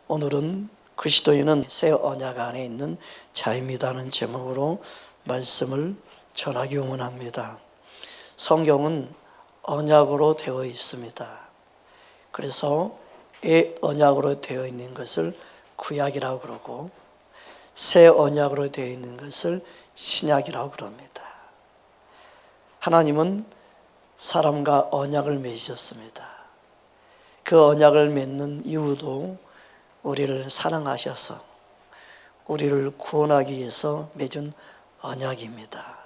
오늘은 그리스도인은 새 언약 안에 있는 자입니다는 제목으로 말씀을 전하기 원합니다. 성경은 언약으로 되어 있습니다. 그래서 이 언약으로 되어 있는 것을 구약이라고 그러고 새 언약으로 되어 있는 것을 신약이라고 그럽니다. 하나님은 사람과 언약을 맺으셨습니다. 그 언약을 맺는 이유도 우리를 사랑하셔서 우리를 구원하기 위해서 맺은 언약입니다.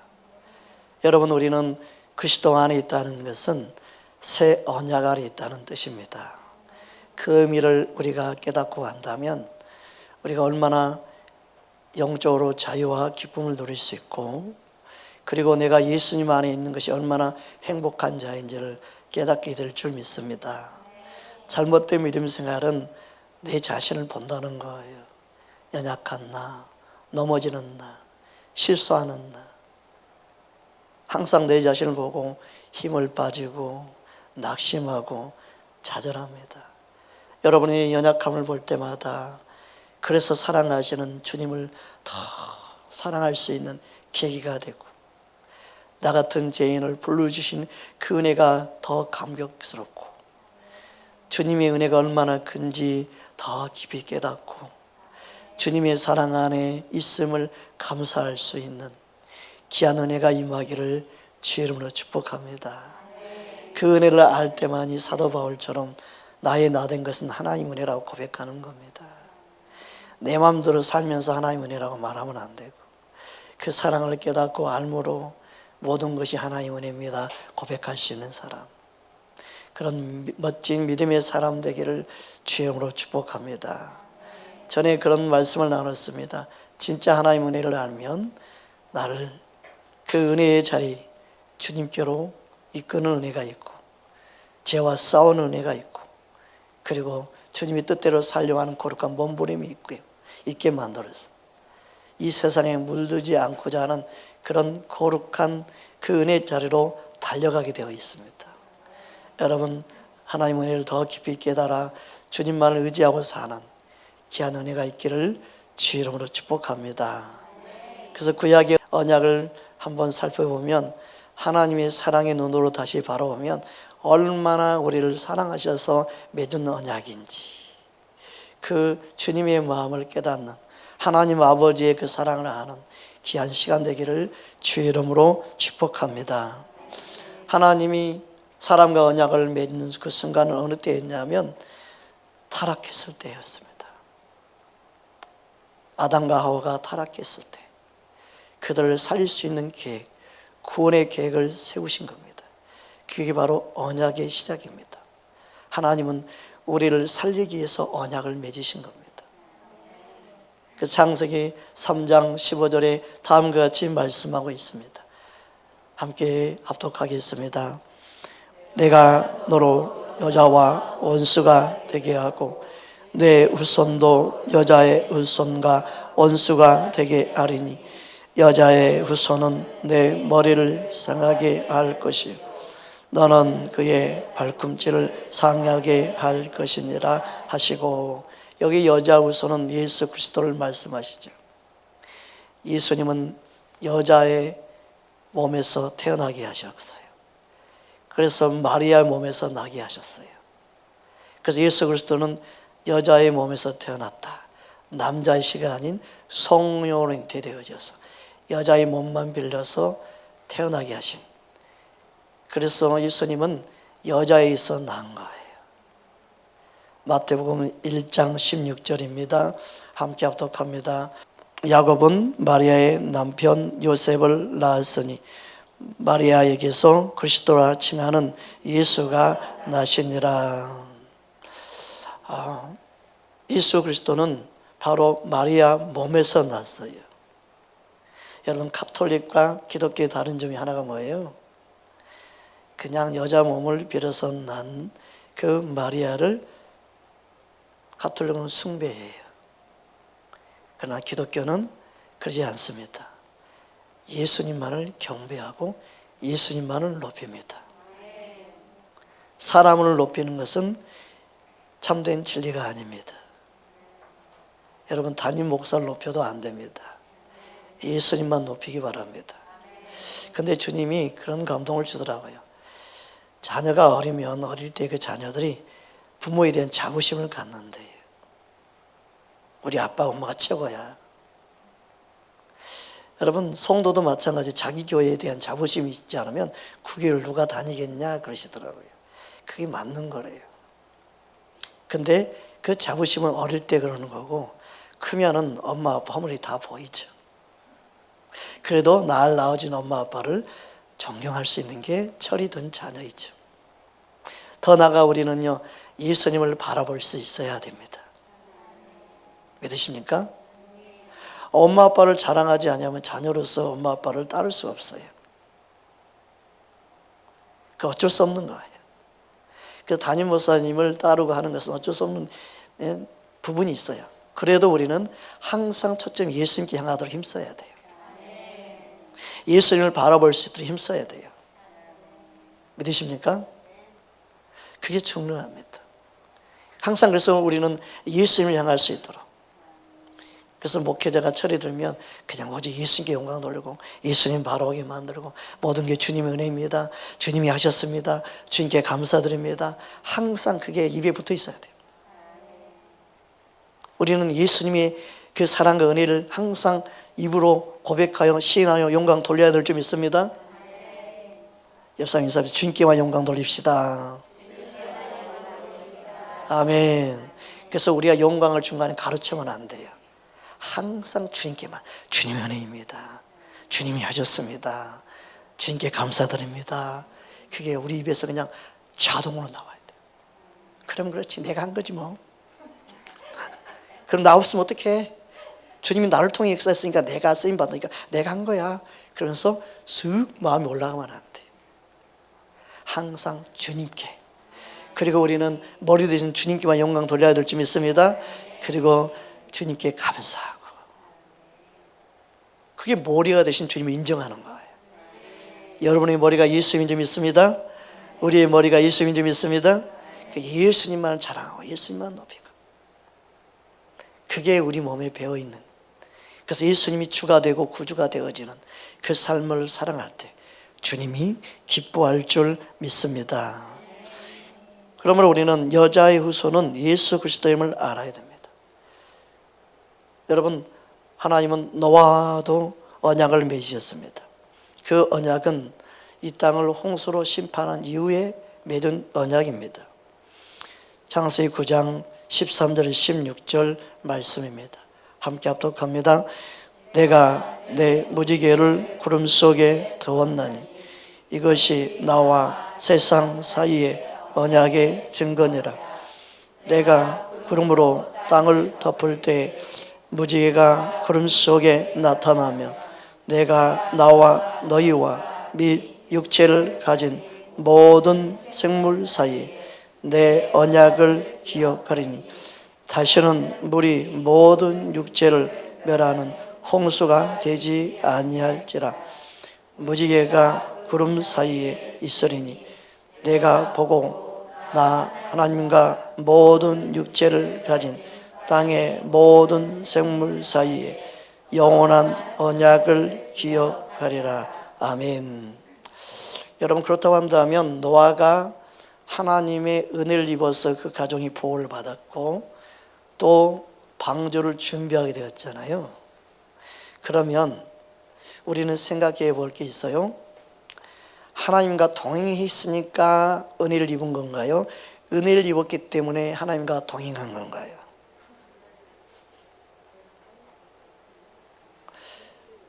여러분, 우리는 그리스도 안에 있다는 것은 새 언약 안에 있다는 뜻입니다. 그 의미를 우리가 깨닫고 간다면 우리가 얼마나 영적으로 자유와 기쁨을 누릴 수 있고, 그리고 내가 예수님 안에 있는 것이 얼마나 행복한 자인지를 깨닫게 될 줄 믿습니다. 잘못된 믿음 생활은 내 자신을 본다는 거예요. 연약한 나, 넘어지는 나, 실수하는 나, 항상 내 자신을 보고 힘을 빠지고 낙심하고 좌절합니다. 여러분이 연약함을 볼 때마다 그래서 사랑하시는 주님을 더 사랑할 수 있는 계기가 되고, 나 같은 죄인을 불러주신 그 은혜가 더 감격스럽고, 주님의 은혜가 얼마나 큰지 더 깊이 깨닫고, 주님의 사랑 안에 있음을 감사할 수 있는 귀한 은혜가 임하기를 주의 이름으로 축복합니다. 그 은혜를 알 때만이 사도 바울처럼 나의 나 된 것은 하나님 은혜라고 고백하는 겁니다. 내 마음대로 살면서 하나님 은혜라고 말하면 안 되고, 그 사랑을 깨닫고 알므로 모든 것이 하나님 은혜입니다 고백할 수 있는 사람, 그런 멋진 믿음의 사람 되기를 주의 이름으로 축복합니다. 전에 그런 말씀을 나눴습니다. 진짜 하나님 은혜를 알면 나를 그 은혜의 자리, 주님께로 이끄는 은혜가 있고, 죄와 싸우는 은혜가 있고, 그리고 주님이 뜻대로 살려고 하는 거룩한 몸부림이 있게 만들어서 이 세상에 물들지 않고자 하는 그런 거룩한 그 은혜의 자리로 달려가게 되어 있습니다. 여러분, 하나님 은혜를 더 깊이 깨달아 주님만을 의지하고 사는 귀한 은혜가 있기를 주의 이름으로 축복합니다. 그래서 구약의 언약을 한번 살펴보면, 하나님의 사랑의 눈으로 다시 바라보면 얼마나 우리를 사랑하셔서 맺은 언약인지, 그 주님의 마음을 깨닫는 하나님 아버지의 그 사랑을 아는 귀한 시간 되기를 주의 이름으로 축복합니다. 하나님이 사람과 언약을 맺는 그 순간은 어느 때였냐면 타락했을 때였습니다. 아담과 하와가 타락했을 때 그들을 살릴 수 있는 계획, 구원의 계획을 세우신 겁니다. 그게 바로 언약의 시작입니다. 하나님은 우리를 살리기 위해서 언약을 맺으신 겁니다. 그 창세기 3장 15절에 다음과 같이 말씀하고 있습니다. 함께 합독하겠습니다. 내가 너로 여자와 원수가 되게 하고 내 후손도 여자의 후손과 원수가 되게 하리니 여자의 후손은 내 머리를 상하게 할 것이요 너는 그의 발꿈치를 상하게 할 것이니라 하시고, 여기 여자 후손은 예수 그리스도를 말씀하시죠. 예수님은 여자의 몸에서 태어나게 하셨어요. 그래서 마리아 몸에서 나게 하셨어요. 그래서 예수 그리스도는 여자의 몸에서 태어났다, 남자의 씨가 아닌 성령으로 되어져서 여자의 몸만 빌려서 태어나게 하신, 그래서 예수님은 여자에서 난 거예요. 마태복음 1장 16절입니다. 함께 합독합니다. 야곱은 마리아의 남편 요셉을 낳았으니 마리아에게서 그리스도라 칭하는 예수가 나시니라. 예수 그리스도는 바로 마리아 몸에서 났어요. 여러분, 가톨릭과 기독교의 다른 점이 하나가 뭐예요? 그냥 여자 몸을 빌어서 난 그 마리아를 가톨릭은 숭배해요. 그러나 기독교는 그러지 않습니다. 예수님만을 경배하고 예수님만을 높입니다. 사람을 높이는 것은 참된 진리가 아닙니다. 여러분 담임 목사를 높여도 안 됩니다. 예수님만 높이기 바랍니다. 근데 주님이 그런 감동을 주더라고요. 자녀가 어리면 어릴 때 그 자녀들이 부모에 대한 자부심을 갖는데 우리 아빠 엄마가 최고야. 여러분 성도도 마찬가지 자기 교회에 대한 자부심이 있지 않으면 그 교회를 누가 다니겠냐 그러시더라고요. 그게 맞는 거래요. 근데 그 자부심은 어릴 때 그러는 거고 크면은 엄마 아빠 허물이 다 보이죠. 그래도 날 낳아준 엄마 아빠를 존경할 수 있는 게 철이 든 자녀이죠. 더 나아가 우리는요 예수님을 바라볼 수 있어야 됩니다. 믿으십니까? 엄마 아빠를 자랑하지 않으면 자녀로서 엄마 아빠를 따를 수 없어요. 그 어쩔 수 없는 거예요. 그래서 담임 목사님을 따르고 하는 것은 어쩔 수 없는 부분이 있어요. 그래도 우리는 항상 초점 예수님께 향하도록 힘써야 돼요. 예수님을 바라볼 수 있도록 힘써야 돼요. 믿으십니까? 그게 중요합니다. 항상 그래서 우리는 예수님을 향할 수 있도록. 그래서 목회자가 철이 들면 그냥 오직 예수님께 영광 돌리고 예수님 바라오게 만들고 모든 게 주님의 은혜입니다. 주님이 하셨습니다. 주님께 감사드립니다. 항상 그게 입에 붙어 있어야 돼요. 우리는 예수님의 그 사랑과 은혜를 항상 입으로 고백하여 시인하여 영광 돌려야 될 줄 믿습니다. 옆 사람 인사합니다. 주님께만 영광 돌립시다. 아멘. 그래서 우리가 영광을 중간에 가르치면 안 돼요. 항상 주님께만 주님의 은혜입니다. 주님이 하셨습니다. 주님께 감사드립니다. 그게 우리 입에서 그냥 자동으로 나와야 돼요. 그럼 그렇지 내가 한 거지 뭐. 그럼 나 없으면 어떡해? 주님이 나를 통해 역사했으니까 내가 쓰임받으니까 내가 한 거야. 그러면서 쑥 마음이 올라가면 안 돼요. 항상 주님께. 그리고 우리는 머리 대신 주님께만 영광 돌려야 될 줄 믿습니다. 그리고 주님께 감사하고. 그게 머리가 되신 주님을 인정하는 거예요. 여러분의 머리가 예수님인 줄 믿습니다. 우리의 머리가 예수님인 줄 믿습니다. 예수님만 자랑하고 예수님만 높이고. 그게 우리 몸에 배어있는. 그래서 예수님이 주가 되고 구주가 되어지는 그 삶을 살아갈 때 주님이 기뻐할 줄 믿습니다. 그러므로 우리는 여자의 후손은 예수 그리스도임을 알아야 됩니다. 여러분, 하나님은 노아도 언약을 맺으셨습니다. 그 언약은 이 땅을 홍수로 심판한 이후에 맺은 언약입니다. 창세기 9장 13절 16절 말씀입니다. 함께 합독합니다. 내가 내 무지개를 구름 속에 두었나니 이것이 나와 세상 사이의 언약의 증거니라. 내가 구름으로 땅을 덮을 때 무지개가 구름 속에 나타나면 내가 나와 너희와 및 육체를 가진 모든 생물 사이에 내 언약을 기억하리니 다시는 물이 모든 육체를 멸하는 홍수가 되지 아니할지라. 무지개가 구름 사이에 있으리니 내가 보고 나 하나님과 모든 육체를 가진 땅의 모든 생물 사이에 영원한 언약을 기억하리라. 아멘. 여러분, 그렇다고 한다면 노아가 하나님의 은혜를 입어서 그 가정이 보호를 받았고 또 방주를 준비하게 되었잖아요. 그러면 우리는 생각해 볼 게 있어요. 하나님과 동행했으니까 은혜를 입은 건가요? 은혜를 입었기 때문에 하나님과 동행한 건가요?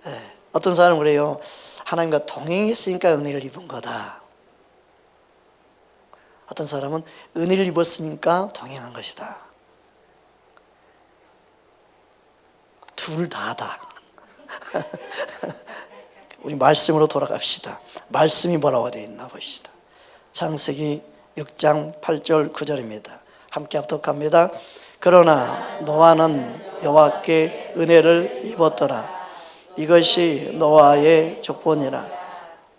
네. 어떤 사람은 그래요. 하나님과 동행했으니까 은혜를 입은 거다. 어떤 사람은 은혜를 입었으니까 동행한 것이다. 둘 다다. 우리 말씀으로 돌아갑시다. 말씀이 뭐라고 되어 있나 봅시다. 창세기 6장 8절 9절입니다. 함께 합독합니다. 그러나 노아는 여호와께 은혜를 입었더라. 이것이 노아의 조건이라.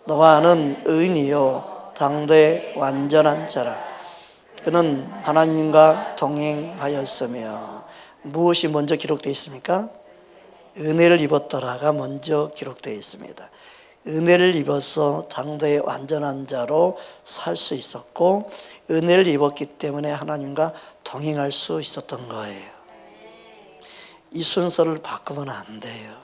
노아는 의인이요 당대 완전한 자라. 그는 하나님과 동행하였으며 무엇이 먼저 기록되어 있습니까? 은혜를 입었더라가 먼저 기록되어 있습니다. 은혜를 입어서 당대의 완전한 자로 살 수 있었고, 은혜를 입었기 때문에 하나님과 동행할 수 있었던 거예요. 이 순서를 바꾸면 안 돼요.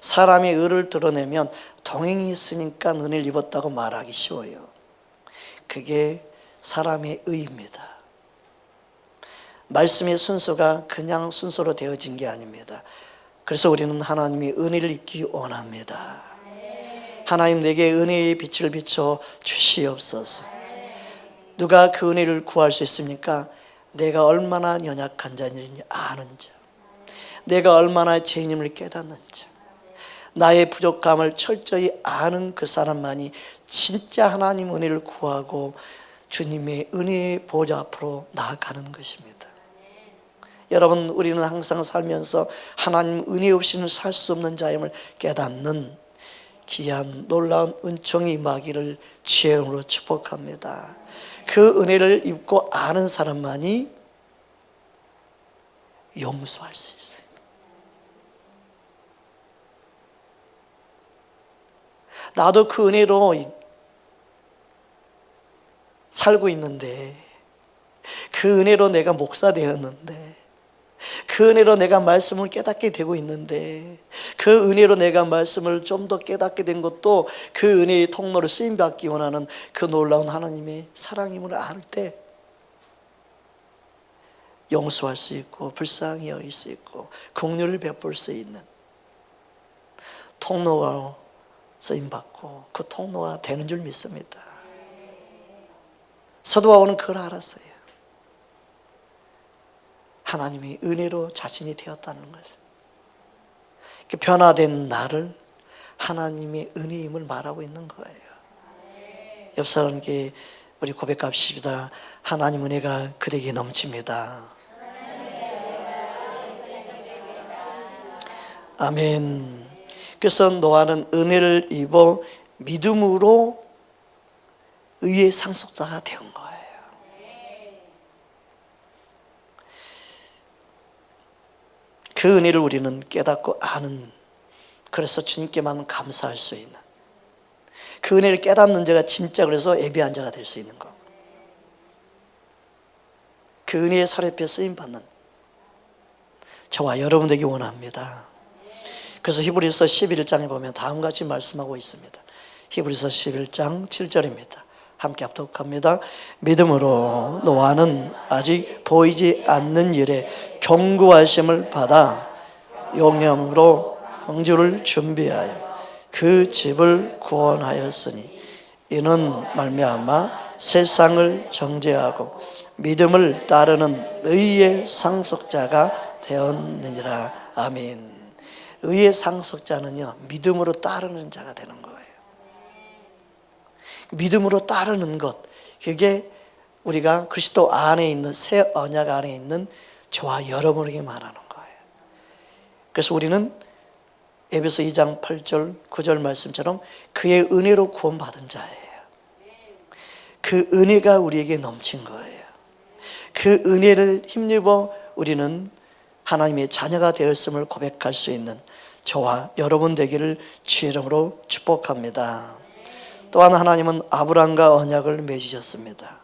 사람의 의를 드러내면 동행이 있으니까 은혜를 입었다고 말하기 쉬워요. 그게 사람의 의입니다. 말씀의 순서가 그냥 순서로 되어진 게 아닙니다. 그래서 우리는 하나님의 은혜를 입기 원합니다. 하나님, 내게 은혜의 빛을 비춰 주시옵소서. 누가 그 은혜를 구할 수 있습니까? 내가 얼마나 연약한 자인지 아는 자, 내가 얼마나 죄인임을 깨닫는 자, 나의 부족함을 철저히 아는 그 사람만이 진짜 하나님 은혜를 구하고 주님의 은혜의 보좌 앞으로 나아가는 것입니다. 여러분, 우리는 항상 살면서 하나님 은혜 없이는 살 수 없는 자임을 깨닫는 귀한 놀라운 은총이 임하기를 주의 이름으로 축복합니다. 그 은혜를 입고 아는 사람만이 용서할 수 있어요. 나도 그 은혜로 살고 있는데, 그 은혜로 내가 목사 되었는데, 그 은혜로 내가 말씀을 깨닫게 되고 있는데, 그 은혜로 내가 말씀을 좀 더 깨닫게 된 것도 그 은혜의 통로로 쓰임받기 원하는 그 놀라운 하나님의 사랑임을 알 때 용서할 수 있고 불쌍히 여길 수 있고 긍휼을 베풀 수 있는 통로가 쓰임받고 그 통로가 되는 줄 믿습니다. 사도 바울은 그걸 알았어요. 하나님의 은혜로 자신이 되었다는 것을. 변화된 나를 하나님의 은혜임을 말하고 있는 거예요. 옆 사람께 우리 고백합시다. 하나님 은혜가 그대에게 넘칩니다. 아멘. 그래서 노아는 은혜를 입어 믿음으로 의의 상속자가 된 거예요. 그 은혜를 우리는 깨닫고 아는, 그래서 주님께만 감사할 수 있는, 그 은혜를 깨닫는 자가 진짜 그래서 예비한 자가 될 수 있는 거. 그 은혜의 사례표 쓰임받는 저와 여러분 되기 원합니다. 그래서 히브리서 11장에 보면 다음같이 말씀하고 있습니다. 히브리서 11장 7절입니다. 함께 합독합니다. 믿음으로 노아는 아직 보이지 않는 일에 경고하심을 받아 용념으로 방주를 준비하여 그 집을 구원하였으니 이는 말미암아 세상을 정죄하고 믿음을 따르는 의의 상속자가 되었느니라. 아멘. 의의 상속자는요, 믿음으로 따르는 자가 되는 거예요. 믿음으로 따르는 것, 그게 우리가 그리스도 안에 있는 새 언약 안에 있는 저와 여러분에게 말하는 거예요. 그래서 우리는 에베소 2장 8절 9절 말씀처럼 그의 은혜로 구원받은 자예요. 그 은혜가 우리에게 넘친 거예요. 그 은혜를 힘입어 우리는 하나님의 자녀가 되었음을 고백할 수 있는 저와 여러분 되기를 주의 이름으로 축복합니다. 또한 하나님은 아브라함과 언약을 맺으셨습니다.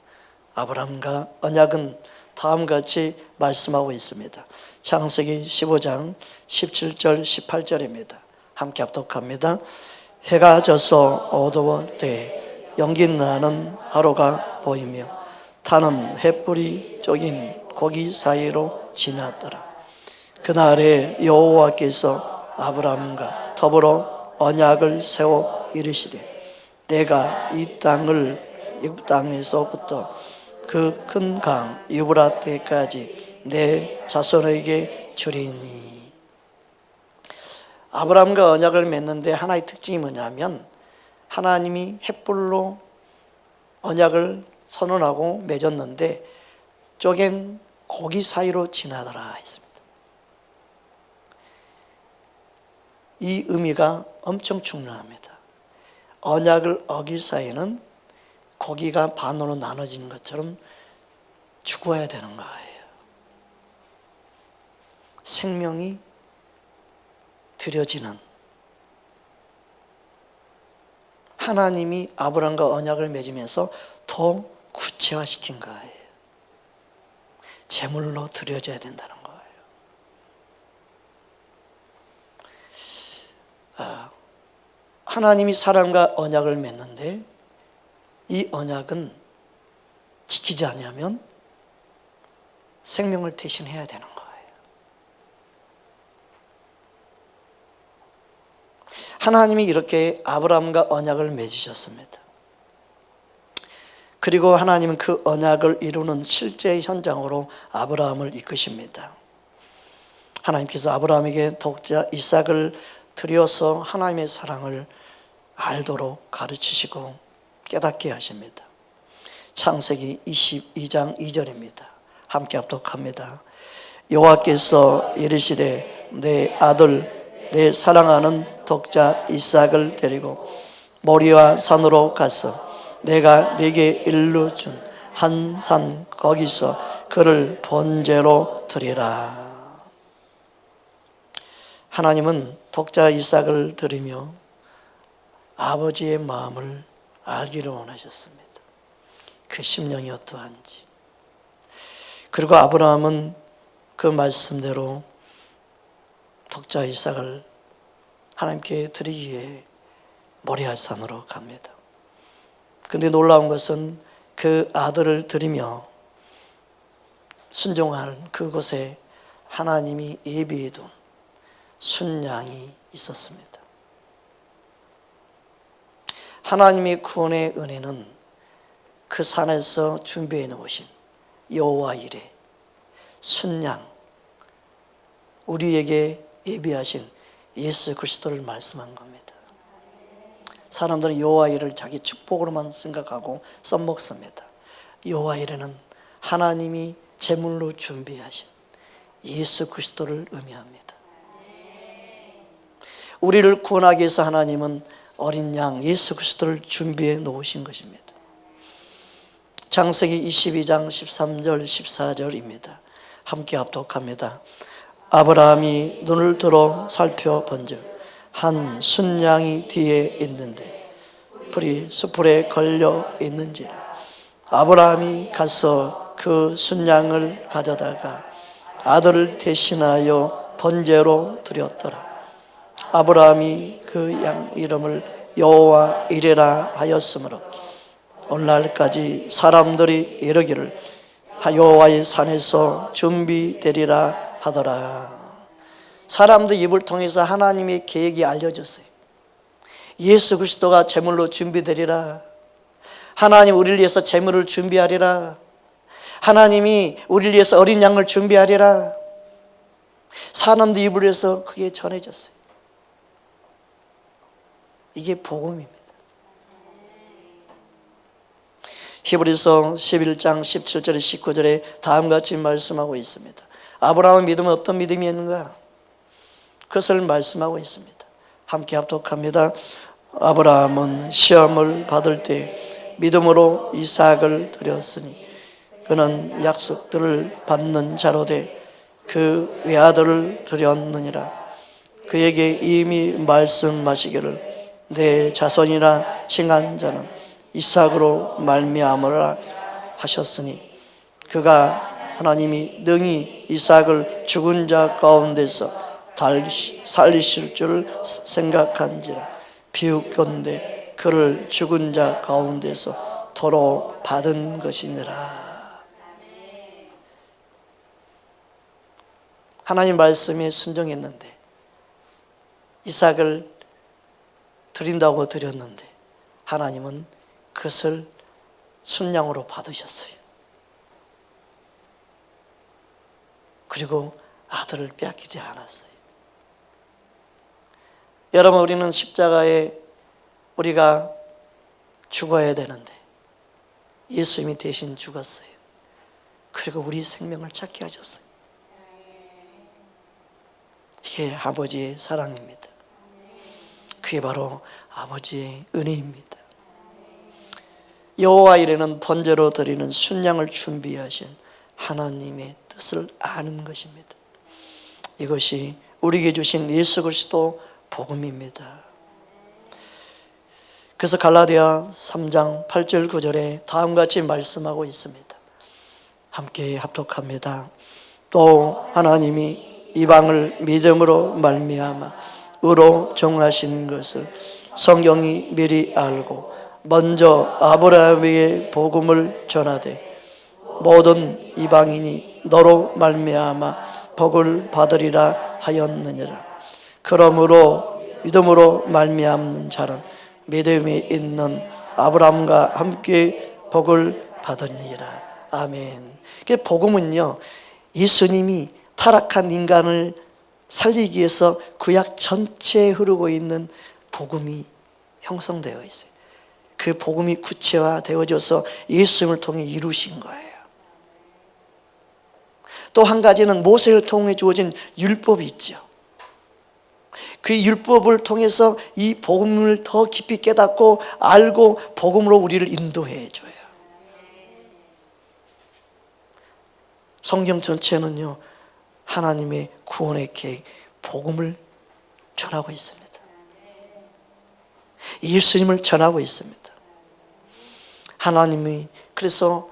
아브라함과 언약은 다음같이 말씀하고 있습니다. 창세기 15장 17절 18절입니다. 함께 합독합니다. 해가 져서 어두워 때 연기 나는 하루가 보이며 타는 햇불이 적인 고기 사이로 지났더라. 그날에 여호와께서 아브라함과 더불어 언약을 세워 이르시되 내가 이 땅을 이굽 땅에서부터 그 큰 강 유브라데까지 내 자손에게 주리니. 아브라함과 언약을 맺는데 하나의 특징이 뭐냐면 하나님이 햇불로 언약을 선언하고 맺었는데 쪼갠 고기 사이로 지나더라 했습니다. 이 의미가 엄청 중요합니다. 언약을 어길 사이는 고기가 반으로 나눠진 것처럼 죽어야 되는 거예요. 생명이 드려지는, 하나님이 아브라함과 언약을 맺으면서 더 구체화시킨 거예요. 제물로 드려져야 된다는 거예요. 하나님이 사람과 언약을 맺는데 이 언약은 지키지 않으면 생명을 대신해야 되는 거예요. 하나님이 이렇게 아브라함과 언약을 맺으셨습니다. 그리고 하나님은 그 언약을 이루는 실제 현장으로 아브라함을 이끄십니다. 하나님께서 아브라함에게 독자 이삭을 드려서 하나님의 사랑을 알도록 가르치시고 깨닫게 하십니다. 창세기 22장 2절입니다. 함께 합독합니다. 여호와께서 이르시되 내 아들 내 사랑하는 독자 이삭을 데리고 모리아 산으로 가서 내가 네게 일러 준 한 산 거기서 그를 번제로 드리라. 하나님은 독자 이삭을 드리며 아버지의 마음을 알기를 원하셨습니다. 그 심령이 어떠한지. 그리고 아브라함은 그 말씀대로 독자 이삭을 하나님께 드리기 위해 모리아산으로 갑니다. 그런데 놀라운 것은 그 아들을 드리며 순종하는 그곳에 하나님이 예비해 둔 순양이 있었습니다. 하나님의 구원의 은혜는 그 산에서 준비해 놓으신 여호와 이레 순양, 우리에게 예비하신 예수 그리스도를 말씀한 겁니다. 사람들은 여호와 이레를 자기 축복으로만 생각하고 써먹습니다. 여호와 이레는 하나님이 제물로 준비하신 예수 그리스도를 의미합니다. 우리를 구원하기 위해서 하나님은 어린 양 예수 그리스도를 준비해 놓으신 것입니다. 창세기 22장 13절 14절입니다. 함께 합독합니다. 아브라함이 눈을 들어 살펴본즉 한 순양이 뒤에 있는데 풀이 수풀에 걸려 있는지라. 아브라함이 가서 그 순양을 가져다가 아들을 대신하여 번제로 드렸더라. 아브라함이 그 양 이름을 여호와 이레라 하였으므로 오늘날까지 사람들이 이르기를 여호와의 산에서 준비되리라 하더라. 사람들 입을 통해서 하나님의 계획이 알려졌어요. 예수 그리스도가 제물로 준비되리라. 하나님 우리를 위해서 제물을 준비하리라. 하나님이 우리를 위해서 어린 양을 준비하리라. 사람들 입을 해서 그게 전해졌어요. 이게 복음입니다. 히브리서 11장 17절에 19절에 다음같이 말씀하고 있습니다. 아브라함의 믿음은 어떤 믿음이었는가? 그것을 말씀하고 있습니다. 함께 합독합니다. 아브라함은 시험을 받을 때 믿음으로 이삭을 드렸으니 그는 약속들을 받는 자로 돼 그 외아들을 드렸느니라. 그에게 이미 말씀하시기를 내 자손이라 칭한 자는 이삭으로 말미암으라 하셨으니 그가 하나님이 능히 이삭을 죽은 자 가운데서 살리실 줄 생각한지라. 비웃건대 그를 죽은 자 가운데서 도로 받은 것이니라. 하나님 말씀에 순종했는데 이삭을 드린다고 드렸는데 하나님은 그것을 순양으로 받으셨어요. 그리고 아들을 빼앗기지 않았어요. 여러분, 우리는 십자가에 우리가 죽어야 되는데 예수님이 대신 죽었어요. 그리고 우리 생명을 찾게 하셨어요. 이게 아버지의 사랑입니다. 그게 바로 아버지의 은혜입니다. 여호와 이레는 번제로 드리는 순양을 준비하신 하나님의 뜻을 아는 것입니다. 이것이 우리에게 주신 예수 그리스도 복음입니다. 그래서 갈라디아 3장 8절 9절에 다음과 같이 말씀하고 있습니다. 함께 합독합니다. 또 하나님이 이방을 믿음으로 말미암아 의로 정하신 것을 성경이 미리 알고 먼저 아브라함에게 복음을 전하되 모든 이방인이 너로 말미암아 복을 받으리라 하였느니라. 그러므로 믿음으로 말미암는 자는 믿음이 있는 아브라함과 함께 복을 받으니라. 아멘. 그 복음은요, 예수님이 타락한 인간을 살리기 위해서 구약 전체에 흐르고 있는 복음이 형성되어 있어요. 그 복음이 구체화되어져서 예수님을 통해 이루신 거예요. 또 한 가지는 모세를 통해 주어진 율법이 있죠. 그 율법을 통해서 이 복음을 더 깊이 깨닫고 알고 복음으로 우리를 인도해 줘요. 성경 전체는요, 하나님의 구원의 계획, 복음을 전하고 있습니다. 예수님을 전하고 있습니다. 하나님이 그래서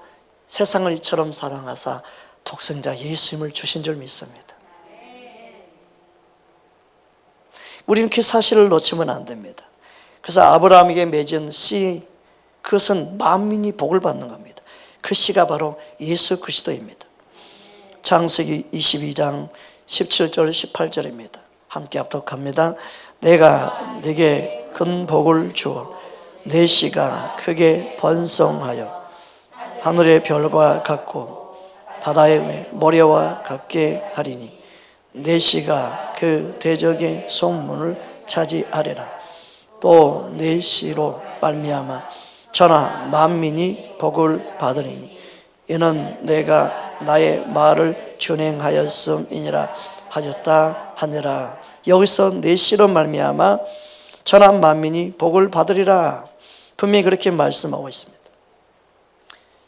세상을 이처럼 사랑하사 독생자 예수님을 주신 줄 믿습니다. 우리는 그 사실을 놓치면 안 됩니다. 그래서 아브라함에게 맺은 씨, 그것은 만민이 복을 받는 겁니다. 그 씨가 바로 예수 그리스도입니다. 창세기 22장 17절 18절입니다. 함께 합독합니다. 내가 네게 큰 복을 주어 내 씨가 크게 번성하여 하늘의 별과 같고 바다의 모래와 같게 하리니 내 씨가 그 대적의 성문을 차지하리라. 또 내 씨로 말미암아 천하 만민이 복을 받으리니 이는 내가 나의 말을 준행하였음이니라 하셨다 하니라. 여기서 내 씨로 말미암아 천하 만민이 복을 받으리라, 분명히 그렇게 말씀하고 있습니다.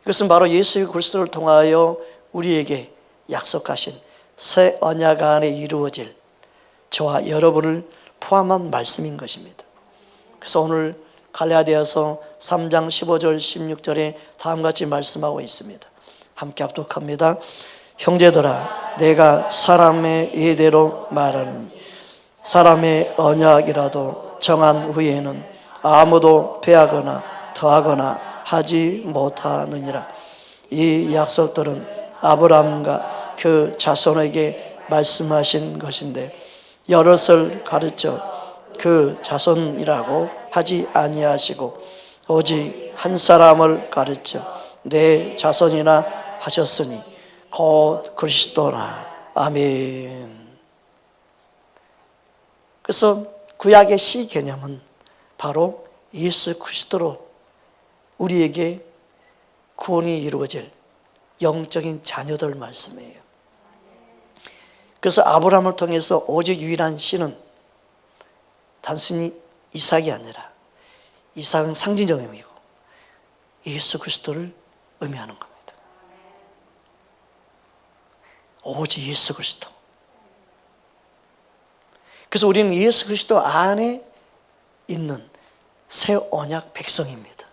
이것은 바로 예수 그리스도를 통하여 우리에게 약속하신 새 언약 안에 이루어질 저와 여러분을 포함한 말씀인 것입니다. 그래서 오늘 갈라디아서 3장 15절 16절에 다음과 같이 말씀하고 있습니다. 함께 합독합니다. 형제들아, 내가 사람의 예대로 말하는 사람의 언약이라도 정한 후에는 아무도 배하거나 더하거나 하지 못하느니라. 이 약속들은 아브라함과 그 자손에게 말씀하신 것인데 여럿을 가르쳐 그 자손이라고 하지 아니하시고 오직 한 사람을 가르쳐 내 자손이나 하셨으니 곧 그리스도라. 아멘. 그래서 구약의 씨 개념은 바로 예수 그리스도로 우리에게 구원이 이루어질 영적인 자녀들 말씀이에요. 그래서 아브라함을 통해서 오직 유일한 씨는 단순히 이삭이 아니라 이삭은 상징적 의미고 예수 그리스도를 의미하는 겁니다. 오직 예수 그리스도. 그래서 우리는 예수 그리스도 안에 있는 새 언약 백성입니다.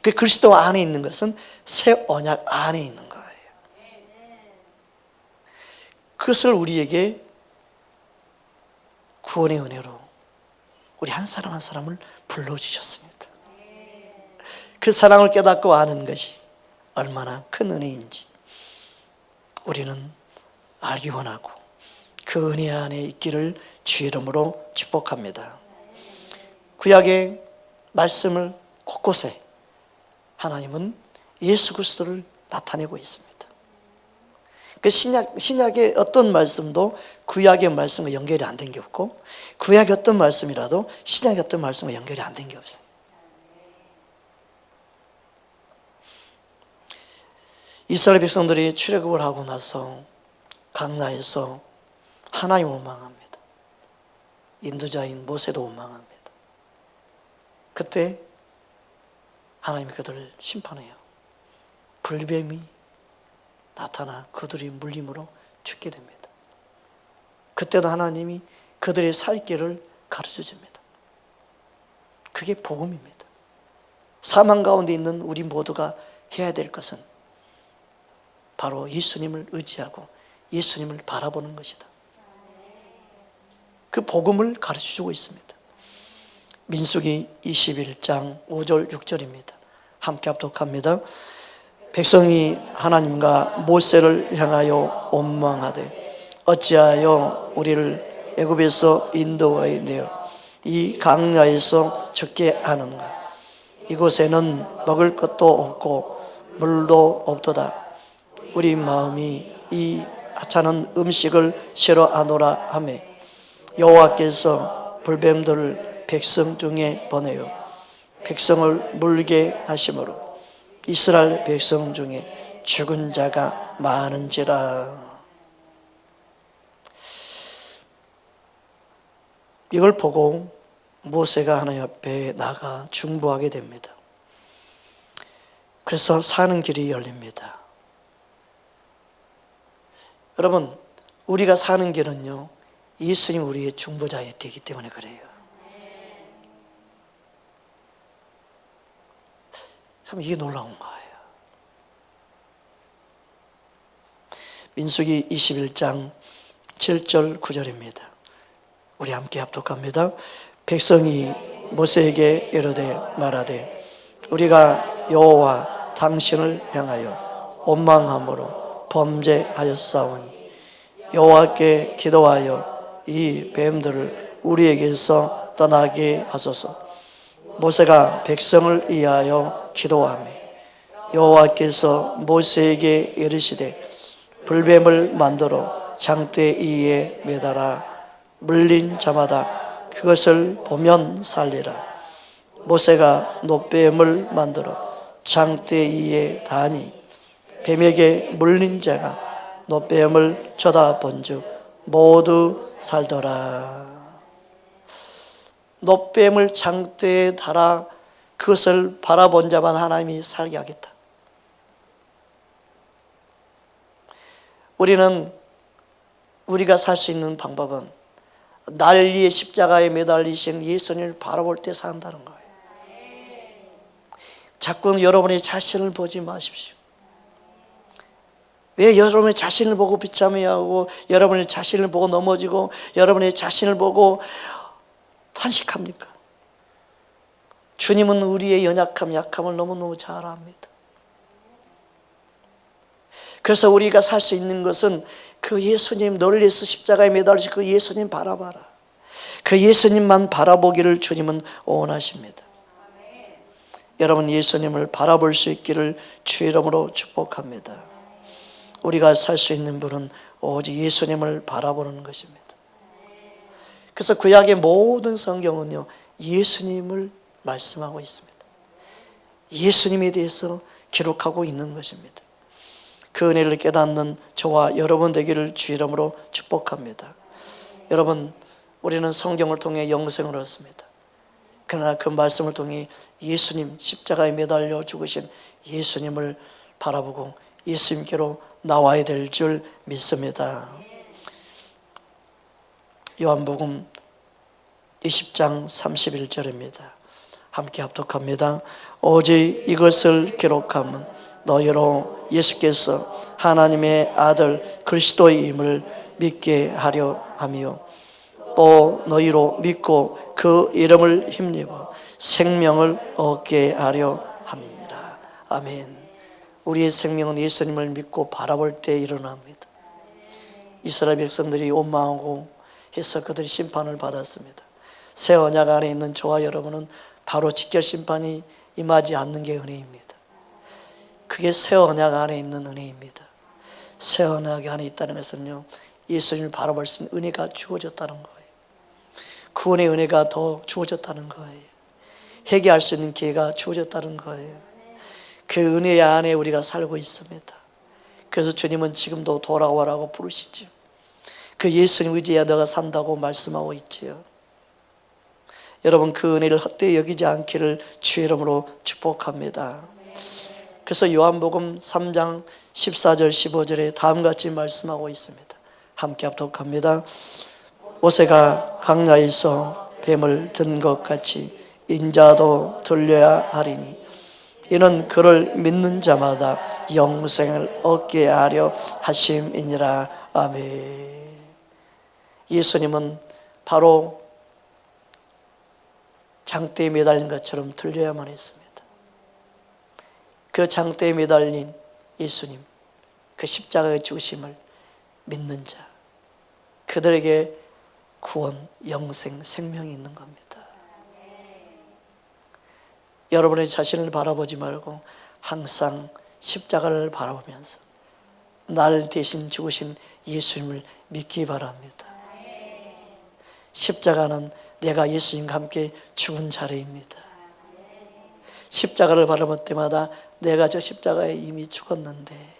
그 그리스도 안에 있는 것은 새 언약 안에 있는 거예요. 그것을 우리에게 구원의 은혜로 우리 한 사람 한 사람을 불러주셨습니다. 그 사랑을 깨닫고 아는 것이 얼마나 큰 은혜인지 우리는 알기 원하고 그 은혜 안에 있기를 주의 이름으로 축복합니다. 구약의 말씀을 곳곳에 하나님은 예수 그리스도를 나타내고 있습니다. 그 신약의 어떤 말씀도 구약의 말씀과 연결이 안 된 게 없고 구약의 어떤 말씀이라도 신약의 어떤 말씀과 연결이 안 된 게 없어요. 이스라엘 백성들이 출애굽을 하고 나서 강나에서 하나님 원망합니다. 인도자인 모세도 원망합니다. 그때 하나님이 그들을 심판해요. 불뱀이 나타나 그들이 물림으로 죽게 됩니다. 그때도 하나님이 그들의 살 길을 가르쳐 줍니다. 그게 복음입니다. 사망 가운데 있는 우리 모두가 해야 될 것은 바로 예수님을 의지하고 예수님을 바라보는 것이다. 그 복음을 가르쳐주고 있습니다. 민수기 21장 5절 6절입니다. 함께 합독합니다. 백성이 하나님과 모세를 향하여 원망하되 어찌하여 우리를 애굽에서 인도하여 내어 이 광야에서 죽게 하는가. 이곳에는 먹을 것도 없고 물도 없도다. 우리 마음이 이 하찮은 음식을 싫어하노라 하며 여호와께서 불뱀들을 백성 중에 보내요 백성을 물게 하심으로 이스라엘 백성 중에 죽은 자가 많은지라. 이걸 보고 모세가 하나님 앞에 나가 중보하게 됩니다. 그래서 사는 길이 열립니다. 여러분, 우리가 사는 길은요, 예수님 우리의 중보자이 되기 때문에 그래요. 참 이게 놀라운 거예요. 민수기 21장 7절 9절입니다. 우리 함께 합독합니다. 백성이 모세에게 이르되 말하되 우리가 여호와 당신을 향하여 원망함으로 범죄하였사오니 여호와께 기도하여 이 뱀들을 우리에게서 떠나게 하소서. 모세가 백성을 위하여 기도하며 여호와께서 모세에게 이르시되 불뱀을 만들어 장대 위에 매달아 물린 자마다 그것을 보면 살리라. 모세가 놋뱀을 만들어 장대 위에 다니 뱀에게 물린 자가 놋뱀을 쳐다본즉 모두 살더라. 놋뱀을 장대에 달아 그것을 바라본 자만 하나님이 살게 하겠다. 우리가 살 수 있는 방법은 난리의 십자가에 매달리신 예수님을 바라볼 때 산다는 거예요. 자꾸 여러분의 자신을 보지 마십시오. 왜 여러분의 자신을 보고 비참해하고 여러분의 자신을 보고 넘어지고 여러분의 자신을 보고 탄식합니까? 주님은 우리의 연약함, 약함을 너무너무 잘 압니다. 그래서 우리가 살 수 있는 것은 그 예수님, 너를 위해서 십자가에 매달리신 그 예수님 바라봐라. 그 예수님만 바라보기를 주님은 원하십니다. 여러분, 예수님을 바라볼 수 있기를 주의 이름으로 축복합니다. 우리가 살 수 있는 분은 오직 예수님을 바라보는 것입니다. 그래서 구약의 모든 성경은요, 예수님을 말씀하고 있습니다. 예수님에 대해서 기록하고 있는 것입니다. 그 은혜를 깨닫는 저와 여러분 되기를 주의 이름으로 축복합니다. 여러분, 우리는 성경을 통해 영생을 얻습니다. 그러나 그 말씀을 통해 예수님, 십자가에 매달려 죽으신 예수님을 바라보고 예수님께로 나와야 될 줄 믿습니다. 요한복음 20장 31절입니다. 함께 합독합니다. 오직 이것을 기록하면 너희로 예수께서 하나님의 아들 그리스도임을 믿게 하려 하며 또 너희로 믿고 그 이름을 힘입어 생명을 얻게 하려 함이니라. 아멘. 우리의 생명은 예수님을 믿고 바라볼 때 일어납니다. 이스라엘 백성들이 원망하고 해서 그들이 심판을 받았습니다. 새 언약 안에 있는 저와 여러분은 바로 직결 심판이 임하지 않는 게 은혜입니다. 그게 새 언약 안에 있는 은혜입니다. 새 언약 안에 있다는 것은요, 예수님을 바라볼 수 있는 은혜가 주어졌다는 거예요. 구원의 은혜가 더 주어졌다는 거예요. 회개할 수 있는 기회가 주어졌다는 거예요. 그 은혜 안에 우리가 살고 있습니다. 그래서 주님은 지금도 돌아오라고 부르시죠. 그 예수님 의지해야 너가 산다고 말씀하고 있지요. 여러분, 그 은혜를 헛되이 여기지 않기를 주의 이름으로 축복합니다. 그래서 요한복음 3장 14절 15절에 다음같이 말씀하고 있습니다. 함께 합독합니다. 모세가 광야에서 뱀을 든 것 같이 인자도 들려야 하리니 이는 그를 믿는 자마다 영생을 얻게 하려 하심이니라. 아멘. 예수님은 바로 장대에 매달린 것처럼 들려야만 했습니다. 그 장대에 매달린 예수님, 그 십자가의 죽으심을 믿는 자, 그들에게 구원, 영생, 생명이 있는 겁니다. 여러분의 자신을 바라보지 말고 항상 십자가를 바라보면서 날 대신 죽으신 예수님을 믿기 바랍니다. 십자가는 내가 예수님과 함께 죽은 자리입니다. 십자가를 바라볼 때마다 내가 저 십자가에 이미 죽었는데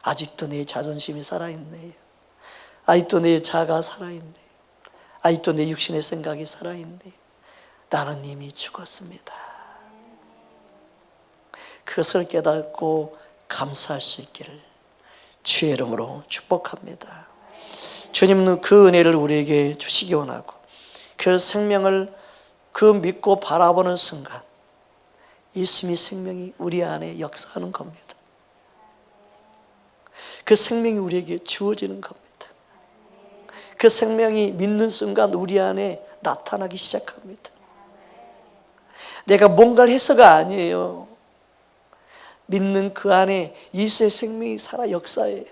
아직도 내 자존심이 살아있네요. 아직도 내 자아가 살아있네요. 아직도 내 육신의 생각이 살아있네요. 나는 이미 죽었습니다. 그것을 깨닫고 감사할 수 있기를 주의 이름으로 축복합니다. 주님은 그 은혜를 우리에게 주시기 원하고 그 생명을 그 믿고 바라보는 순간 예수님의 생명이 우리 안에 역사하는 겁니다. 그 생명이 우리에게 주어지는 겁니다. 그 생명이 믿는 순간 우리 안에 나타나기 시작합니다. 내가 뭔가를 해서가 아니에요. 믿는 그 안에 예수의 생명이 살아 역사해요.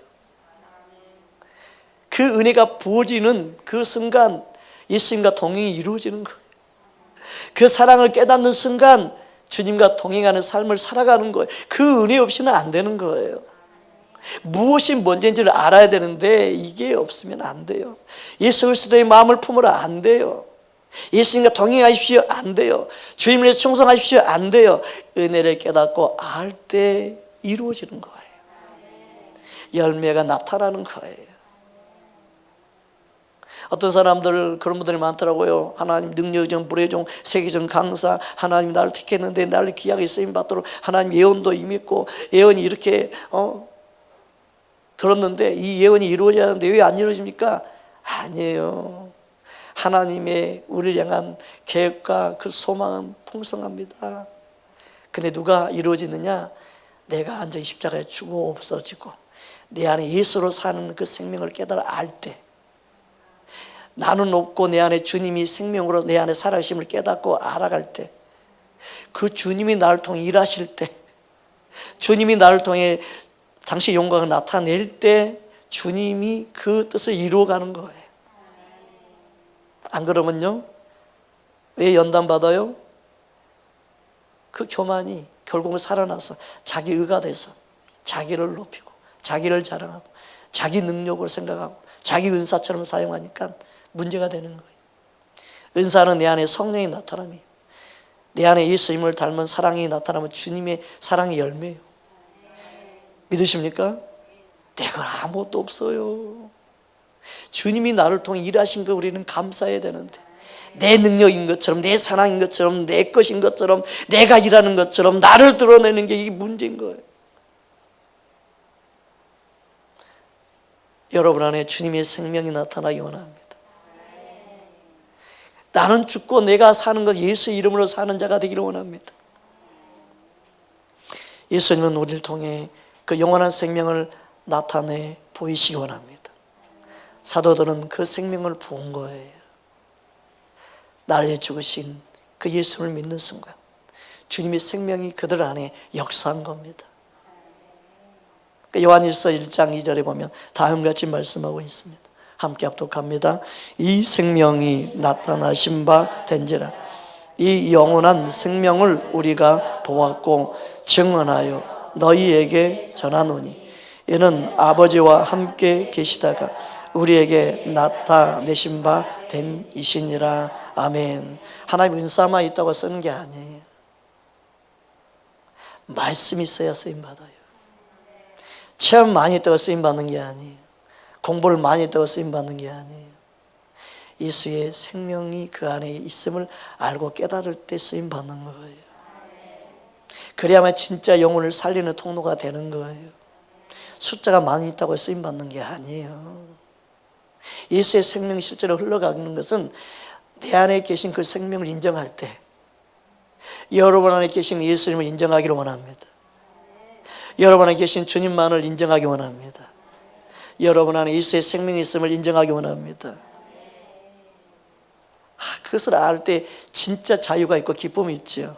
그 은혜가 부어지는 그 순간 예수님과 동행이 이루어지는 거예요. 그 사랑을 깨닫는 순간 주님과 동행하는 삶을 살아가는 거예요. 그 은혜 없이는 안 되는 거예요. 무엇이 뭔지를 알아야 되는데 이게 없으면 안 돼요. 예수 그리스도의 마음을 품으라 안 돼요. 예수님과 동행하십시오 안 돼요. 주님을 위해서 충성하십시오 안 돼요. 은혜를 깨닫고 알 때 이루어지는 거예요. 열매가 나타나는 거예요. 어떤 사람들 그런 분들이 많더라고요. 하나님 능력정, 불의정, 세계정 강사, 하나님 나를 택했는데 나를 귀하게 쓰임받도록 하나님 예언도 임했고 예언이 이렇게 들었는데 이 예언이 이루어져야 하는데 왜 안 이루어집니까? 아니에요. 하나님의 우리를 향한 계획과 그 소망은 풍성합니다. 근데 누가 이루어지느냐? 내가 완전히 십자가에 죽어 없어지고 내 안에 예수로 사는 그 생명을 깨달아 알 때, 나는 없고 내 안에 주님이 생명으로 내 안에 살아계심을 깨닫고 알아갈 때, 그 주님이 나를 통해 일하실 때, 주님이 나를 통해 당신의 영광을 나타낼 때 주님이 그 뜻을 이루어가는 거예요. 안 그러면요? 왜 연단받아요? 그 교만이 결국은 살아나서 자기 의가 돼서 자기를 높이고 자기를 자랑하고 자기 능력을 생각하고 자기 은사처럼 사용하니까 문제가 되는 거예요. 은사는 내 안에 성령이 나타남이에요. 내 안에 예수님을 닮은 사랑이 나타나면 주님의 사랑의 열매예요. 믿으십니까? 내가 아무것도 없어요. 주님이 나를 통해 일하신 거 우리는 감사해야 되는데 내 능력인 것처럼 내 사랑인 것처럼 내 것인 것처럼 내가 일하는 것처럼 나를 드러내는 게 이게 문제인 거예요. 여러분 안에 주님의 생명이 나타나기 원합니다. 나는 죽고 내가 사는 것 예수 이름으로 사는 자가 되기를 원합니다. 예수님은 우리를 통해 그 영원한 생명을 나타내 보이시기 원합니다. 사도들은 그 생명을 본 거예요. 나를 위해 죽으신 그 예수를 믿는 순간 주님의 생명이 그들 안에 역사한 겁니다. 요한일서 1장 2절에 보면 다음같이 말씀하고 있습니다. 함께 합독합니다. 이 생명이 나타나신 바 된지라. 이 영원한 생명을 우리가 보았고 증언하여 너희에게 전하노니 이는 아버지와 함께 계시다가 우리에게 나타내신 바 된 이시니라. 아멘. 하나님 은사만 있다고 쓰는 게 아니에요. 말씀이 있어야 쓰임받아요. 체험 많이 있다고 쓰임받는 게 아니에요. 공부를 많이 했다고 쓰임받는 게 아니에요. 예수의 생명이 그 안에 있음을 알고 깨달을 때 쓰임받는 거예요. 그래야만 진짜 영혼을 살리는 통로가 되는 거예요. 숫자가 많이 있다고 쓰임받는 게 아니에요. 예수의 생명이 실제로 흘러가는 것은 내 안에 계신 그 생명을 인정할 때, 여러분 안에 계신 예수님을 인정하기를 원합니다. 여러분 안에 계신 주님만을 인정하기 원합니다. 여러분 안에 예수의 생명이 있음을 인정하기 원합니다. 그것을 알 때 진짜 자유가 있고 기쁨이 있죠.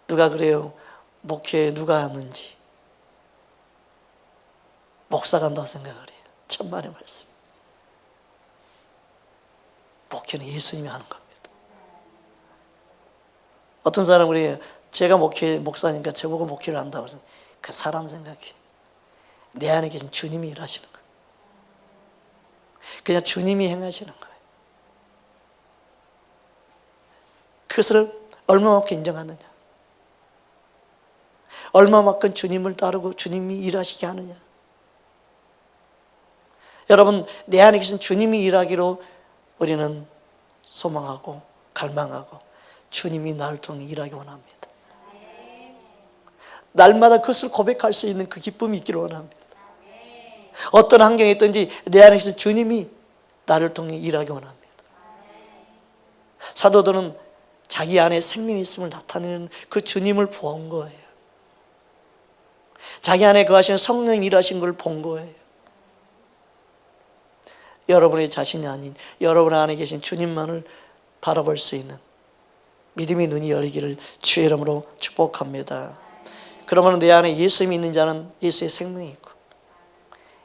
누가 그래요? 목회에 누가 하는지 목사가 한다고 생각을 해요. 천만의 말씀. 목회는 예수님이 하는 겁니다. 어떤 사람은 그래요. 제가 목사니까 저보고 목회를 한다고 해서 그 사람 생각해. 내 안에 계신 주님이 일하시는 거예요. 그냥 주님이 행하시는 거예요. 그것을 얼마만큼 인정하느냐, 얼마만큼 주님을 따르고 주님이 일하시게 하느냐. 여러분, 내 안에 계신 주님이 일하기로 우리는 소망하고 갈망하고 주님이 나를 통해 일하기 원합니다. 날마다 그것을 고백할 수 있는 그 기쁨이 있기를 원합니다. 어떤 환경에 있든지 내 안에 계신 주님이 나를 통해 일하기 원합니다. 사도들은 자기 안에 생명이 있음을 나타내는 그 주님을 본 거예요. 자기 안에 거하시는 성령이 일하신 걸 본 거예요. 여러분의 자신이 아닌 여러분 안에 계신 주님만을 바라볼 수 있는 믿음의 눈이 열리기를 주의 이름으로 축복합니다. 그러면 내 안에 예수님이 있는 자는 예수의 생명이 있고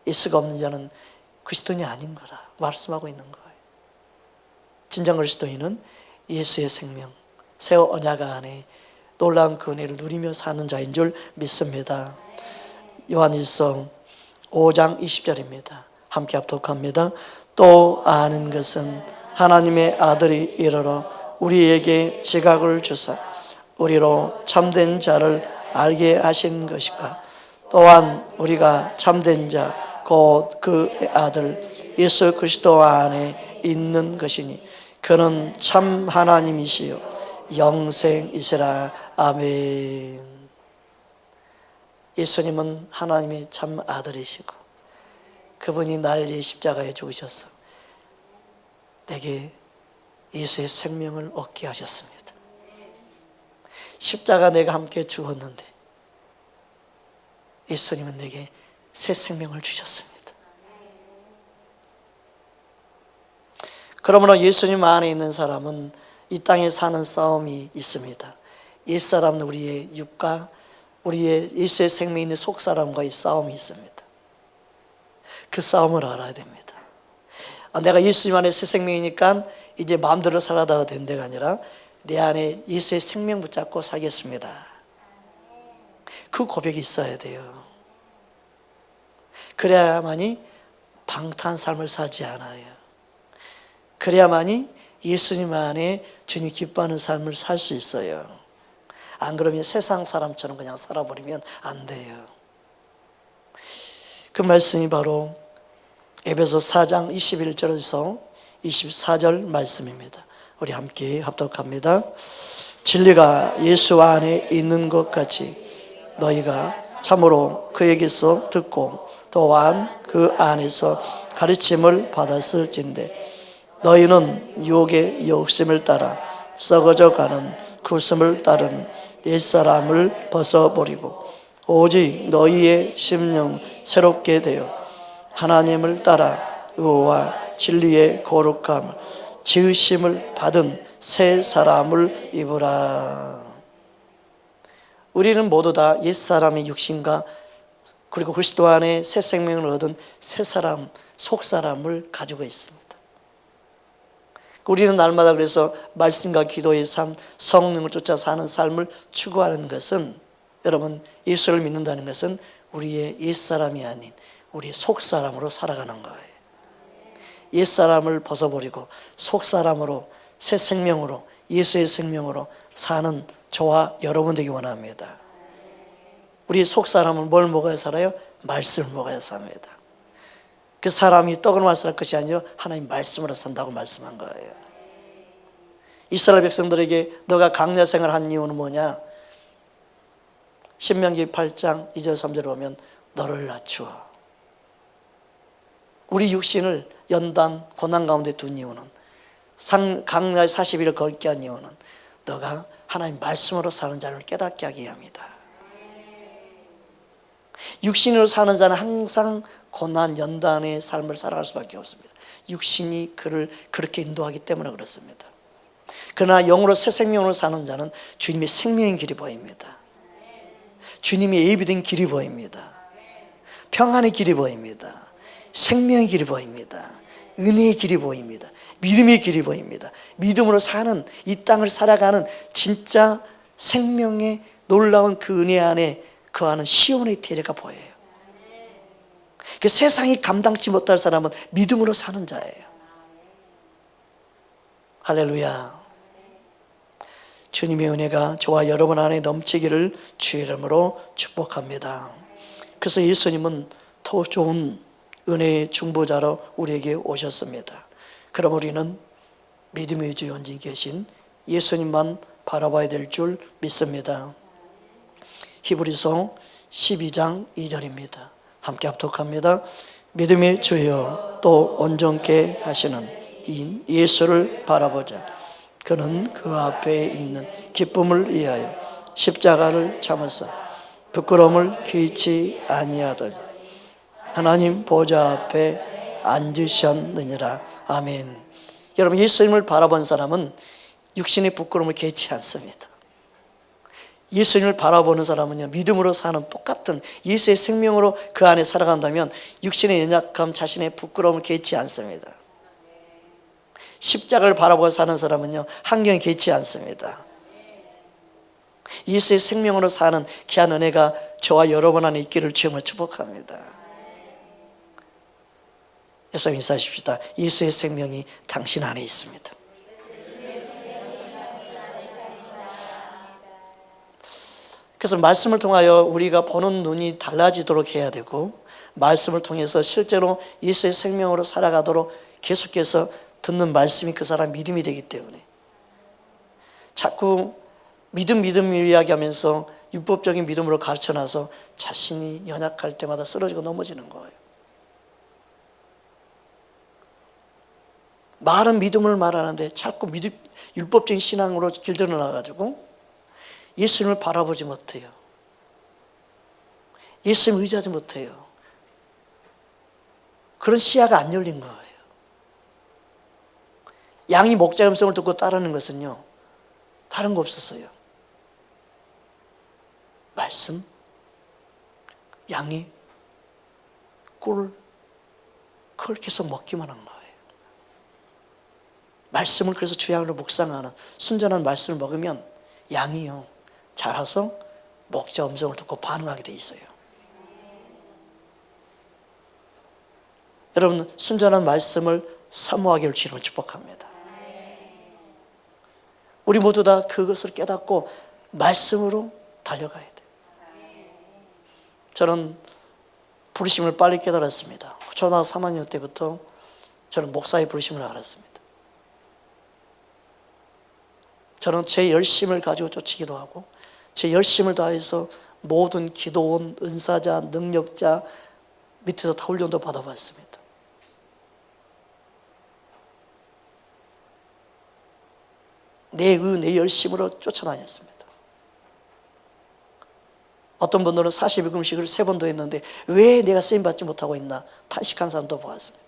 예수가 없는 자는 그리스도인이 아닌 거라 말씀하고 있는 거예요. 진정 그리스도인은 예수의 생명, 새 언약 안에 놀라운 그 은혜를 누리며 사는 자인 줄 믿습니다. 요한일서 5장 20절입니다. 함께 합독합니다. 또 아는 것은 하나님의 아들이 이르러 우리에게 지각을 주사 우리로 참된 자를 알게 하신 것이까. 또한 우리가 참된 자 곧 그 아들 예수 그리스도 안에 있는 것이니 그는 참 하나님이시요 영생이시라. 아멘. 예수님은 하나님의 참 아들이시고 그분이 날 위해 십자가에 죽으셔서 내게 예수의 생명을 얻게 하셨습니다. 십자가 내가 함께 죽었는데 예수님은 내게 새 생명을 주셨습니다. 그러므로 예수님 안에 있는 사람은 이 땅에 사는 싸움이 있습니다. 옛사람은 우리의 육과 우리의 예수의 생명이 있는 속사람과의 싸움이 있습니다. 그 싸움을 알아야 됩니다. 내가 예수님 안에 새 생명이니까 이제 마음대로 살아도 된다가 아니라 내 안에 예수의 생명 붙잡고 살겠습니다. 그 고백이 있어야 돼요. 그래야만이 방탕한 삶을 살지 않아요. 그래야만이 예수님 안에 주님이 기뻐하는 삶을 살 수 있어요. 안 그러면 세상 사람처럼 그냥 살아버리면 안 돼요. 그 말씀이 바로 에베소 4장 21절에서 24절 말씀입니다. 우리 함께 합독합니다. 진리가 예수 안에 있는 것 같이 너희가 참으로 그에게서 듣고 또한 그 안에서 가르침을 받았을진데 너희는 유혹의 욕심을 따라 썩어져가는 구슴을 따르는 옛사람을 벗어버리고 오직 너희의 심령 새롭게 되어 하나님을 따라 의와 진리의 거룩함을 지으심을 받은 새 사람을 입으라. 우리는 모두 다 옛사람의 육신과 그리고 그리스도 안에 새 생명을 얻은 새 사람, 속사람을 가지고 있습니다. 우리는 날마다 그래서 말씀과 기도의 삶, 성령을 쫓아 사는 삶을 추구하는 것은 여러분 예수를 믿는다는 것은 우리의 옛사람이 아닌 우리의 속사람으로 살아가는 거예요. 옛사람을 벗어버리고 속사람으로 새 생명으로 예수의 생명으로 사는 저와 여러분 되기 원합니다. 우리 속사람은 뭘 먹어야 살아요? 말씀을 먹어야 삽니다. 그 사람이 떡으로만 살 것이 아니라 하나님 말씀으로 산다고 말씀한 거예요. 이스라엘 백성들에게 너가 광야 생활한 이유는 뭐냐? 신명기 8장 2절 3절을 보면 너를 낮추어 우리 육신을 연단 고난 가운데 둔 이유는, 강야의 40일을 걷게 한 이유는 너가 하나님 말씀으로 사는 자를 깨닫게 하게 합니다. 육신으로 사는 자는 항상 고난 연단의 삶을 살아갈 수밖에 없습니다. 육신이 그를 그렇게 인도하기 때문에 그렇습니다. 그러나 영으로 새 생명으로 사는 자는 주님의 생명의 길이 보입니다. 주님의 예비된 길이 보입니다. 평안의 길이 보입니다. 생명의 길이 보입니다. 은혜의 길이 보입니다. 믿음의 길이 보입니다. 믿음으로 사는, 이 땅을 살아가는 진짜 생명의 놀라운 그 은혜 안에 거하는 시온의 태리가 보여요. 그 세상이 감당치 못할 사람은 믿음으로 사는 자예요. 할렐루야. 주님의 은혜가 저와 여러분 안에 넘치기를 주의 이름으로 축복합니다. 그래서 예수님은 더 좋은 은혜의 중보자로 우리에게 오셨습니다. 그럼 우리는 믿음의 주 연진 계신 예수님만 바라봐야 될 줄 믿습니다. 히브리서 12장 2절입니다. 함께 합독합니다. 믿음의 주여 또 온전케 하시는 이 예수를 바라보자. 그는 그 앞에 있는 기쁨을 위하여 십자가를 참으사 부끄러움을 개의치 아니하더니 하나님 보좌 앞에 앉으셨느니라. 아멘. 여러분, 예수님을 바라본 사람은 육신의 부끄러움을 개의치 않습니다. 예수님을 바라보는 사람은요, 믿음으로 사는 똑같은 예수의 생명으로 그 안에 살아간다면 육신의 연약함, 자신의 부끄러움을 개의치 않습니다. 십자가를 바라보고 사는 사람은요, 환경에 개의치 않습니다. 예수의 생명으로 사는 귀한 은혜가 저와 여러분 안에 있기를 주님을 축복합니다. 예수님 인사하십시다. 예수의 생명이 당신 안에 있습니다. 그래서 말씀을 통하여 우리가 보는 눈이 달라지도록 해야 되고, 말씀을 통해서 실제로 예수의 생명으로 살아가도록 계속해서 듣는 말씀이 그 사람 믿음이 되기 때문에 자꾸 믿음 이야기하면서 율법적인 믿음으로 가르쳐놔서 자신이 연약할 때마다 쓰러지고 넘어지는 거예요. 말은 믿음을 말하는데 자꾸 율법적인 신앙으로 길들여 놔가지고 예수님을 바라보지 못해요. 예수님 의지하지 못해요. 그런 시야가 안 열린 거예요. 양이 목자의 음성을 듣고 따르는 것은요, 다른 거 없었어요. 말씀, 양이 꿀, 그걸 계속 먹기만 한 거예요. 말씀을 그래서 주양으로 묵상하는 순전한 말씀을 먹으면 양이요, 자라서 목자 음성을 듣고 반응하게 돼 있어요. 여러분, 순전한 말씀을 사모하기를 주님을 축복합니다. 우리 모두 다 그것을 깨닫고 말씀으로 달려가야 돼요. 저는 부르심을 빨리 깨달았습니다. 초등학교 3학년 때부터 저는 목사의 부르심을 알았습니다. 저는 제 열심을 가지고 쫓기도 하고 제 열심을 다해서 모든 기도원, 은사자, 능력자 밑에서 다 훈련도 받아봤습니다. 내 열심으로 쫓아다녔습니다. 어떤 분들은 40일 금식을 3번도 했는데 왜 내가 쓰임받지 못하고 있나 탄식한 사람도 보았습니다.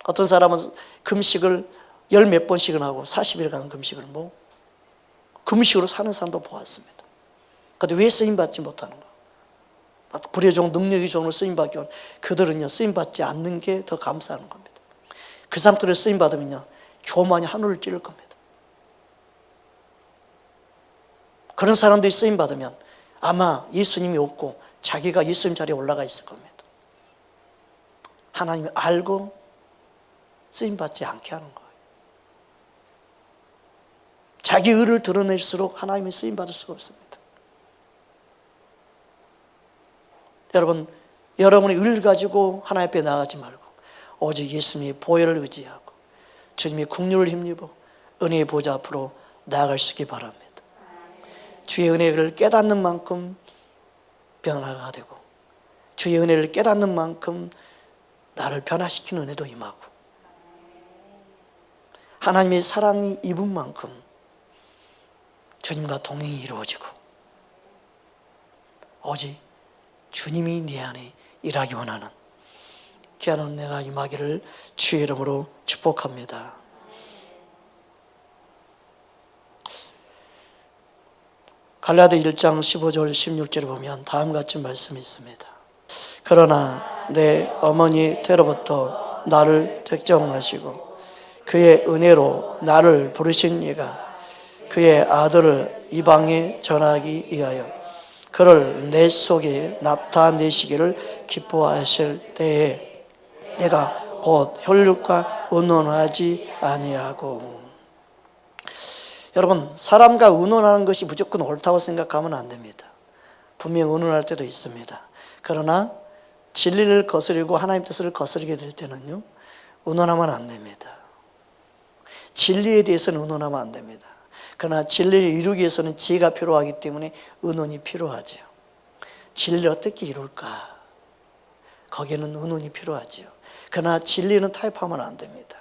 어떤 사람은 금식을 10몇 번씩은 하고 40일간 금식을 금식으로 사는 사람도 보았습니다. 그런데 왜 쓰임받지 못하는가? 불의 종, 능력의 종으로 쓰임받기 원 그들은요, 쓰임받지 않는 게 더 감사하는 겁니다. 그 상태로 쓰임받으면요, 교만이 하늘을 찌를 겁니다. 그런 사람들이 쓰임받으면 아마 예수님이 없고 자기가 예수님 자리에 올라가 있을 겁니다. 하나님을 알고 쓰임받지 않게 하는 거예요. 자기 의를 드러낼수록 하나님이 쓰임받을 수가 없습니다. 여러분, 여러분의 의를 가지고 하나님 앞에 나가지 말고 오직 예수님의 보혈을 의지하고 주님의 국률을 힘입어 은혜의 보좌 앞으로 나아갈 수 있기 바랍니다. 주의 은혜를 깨닫는 만큼 변화가 되고 주의 은혜를 깨닫는 만큼 나를 변화시키는 은혜도 임하고, 하나님의 사랑이 입은 만큼 주님과 동행이 이루어지고, 오직 주님이 내 안에 일하기 원하는 귀한 은혜가 임하기를 주의 이름으로 축복합니다. 갈라디아 1장 15절 16절을 보면 다음과 같은 말씀이 있습니다. 그러나 내 어머니 때로부터 나를 택정하시고 그의 은혜로 나를 부르신 이가 그의 아들을 이방에 전하기 위하여 그를 내 속에 나타내시기를 기뻐하실 때에 내가 곧 혈육과 의논하지 아니하고. 여러분, 사람과 의논하는 것이 무조건 옳다고 생각하면 안 됩니다. 분명히 의논할 때도 있습니다. 그러나 진리를 거스르고 하나님 뜻을 거스르게 될 때는요, 의논하면 안 됩니다. 진리에 대해서는 의논하면 안 됩니다. 그러나 진리를 이루기 위해서는 지혜가 필요하기 때문에 의논이 필요하죠. 진리를 어떻게 이룰까? 거기에는 의논이 필요하죠. 그러나 진리는 타협하면 안 됩니다.